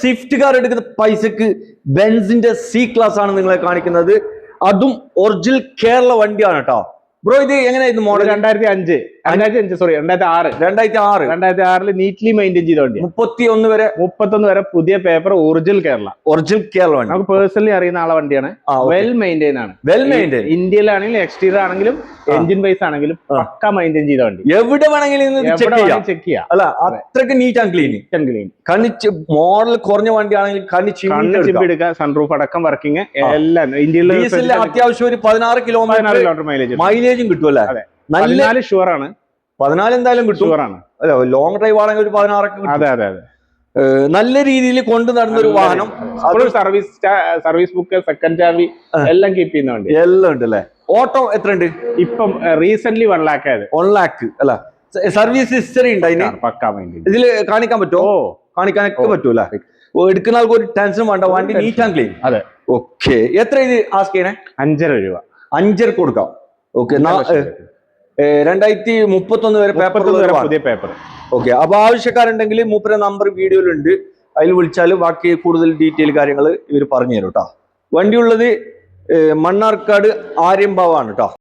Swift car എടുക്കുന്ന പൈസക്ക് ബെൻസിന്റെ C class ആണ് നിങ്ങളെ കാണിക്കുന്നത്. അതും ഒറിജിനൽ കേരള വണ്ടിയാണ് കേട്ടോ. ബ്രോ ഇത് എങ്ങനെയായിരുന്നു മോഡൽ? 2006 നീറ്റ്ലി മെയിൻറ്റെയിൻ ചെയ്ത വണ്ടി. 31 വരെ പുതിയ പേപ്പർ, ഒറിജിനൽ കേരള വണ്ടി. നമുക്ക് പേഴ്സണലി അറിയുന്ന ആളെ വണ്ടിയാണ്. വെൽ മെയിൻറ്റെയിൻ ആണ്. ഇന്ത്യയിലാണെങ്കിലും എക്സ്റ്റീരിയർ ആണെങ്കിലും എഞ്ചിൻ ബേസ് ആണെങ്കിലും പക്ക മെയിൻറ്റെയിൻ ചെയ്ത വണ്ടി. എവിടെ വേണമെങ്കിലും ചെക്ക് ചെയ്യാം. അല്ല, അത്രക്ക് നീറ്റ് ആൻഡ് ക്ലീൻ. കണിച്ച് മോഡൽ കുറഞ്ഞ വണ്ടിയാണെങ്കിൽ കണ്ണിച്ചിമ്പിടുക്കുക. സൺറൂഫ് അടക്കം വർക്കിംഗ് എല്ലാം. ഇന്ത്യയിൽ അത്യാവശ്യം ഒരു 16 കിലോമീറ്റർ മൈലേജും കിട്ടുമല്ലേ? നല്ല ഷുവറാണ്. 14 എന്തായാലും കിട്ടും. അല്ല, ലോങ് ഡ്രൈവ് ആണെങ്കിൽ ഒരു 16 കിട്ടും. അതെ. നല്ല രീതിയിൽ കൊണ്ടു നടന്ന ഒരു വാഹനം. സർവീസ് ബുക്ക്, സെക്കൻഡ് ചാവി എല്ലാം കീപ്പ് ചെയ്യുന്ന വണ്ടി. എല്ലാം ഉണ്ട് അല്ലേ? ഓട്ടോ എത്ര ഉണ്ട്? ഇപ്പം റീസെന്റ് 1 lakh ആയത്. 1 lakh അല്ല. സർവീസ് ഹിസ്റ്ററി ഉണ്ട് അതിന്. പക്കാ വേണ്ടി ഇതില് കാണിക്കാൻ പറ്റുമോ? കാണിക്കാനൊക്കെ പറ്റൂല. എടുക്കുന്ന ആൾക്ക് ഒരു ടെൻഷൻ വേണ്ട. വണ്ടി നീറ്റ് ആൻഡ് ക്ലീൻ. അതെ. ഓക്കെ. എത്ര ഇത് ആസ്ക് ചെയ്യണേ? 5.5 രൂപ. 5 കൊടുക്കാം. ഓക്കെ. 2031 വരെ പുതിയ പേപ്പർ. ഓക്കെ. അപ്പൊ ആവശ്യക്കാരുണ്ടെങ്കിൽ മൂപ്പര നമ്പർ വീഡിയോയിലുണ്ട്. അതിൽ വിളിച്ചാൽ ബാക്കി കൂടുതൽ ഡീറ്റെയിൽ കാര്യങ്ങൾ ഇവർ പറഞ്ഞു തരും കേട്ടോ. വണ്ടി ഉള്ളത് മണ്ണാർക്കാട് ആര്യമ്പാവാണ് കേട്ടോ.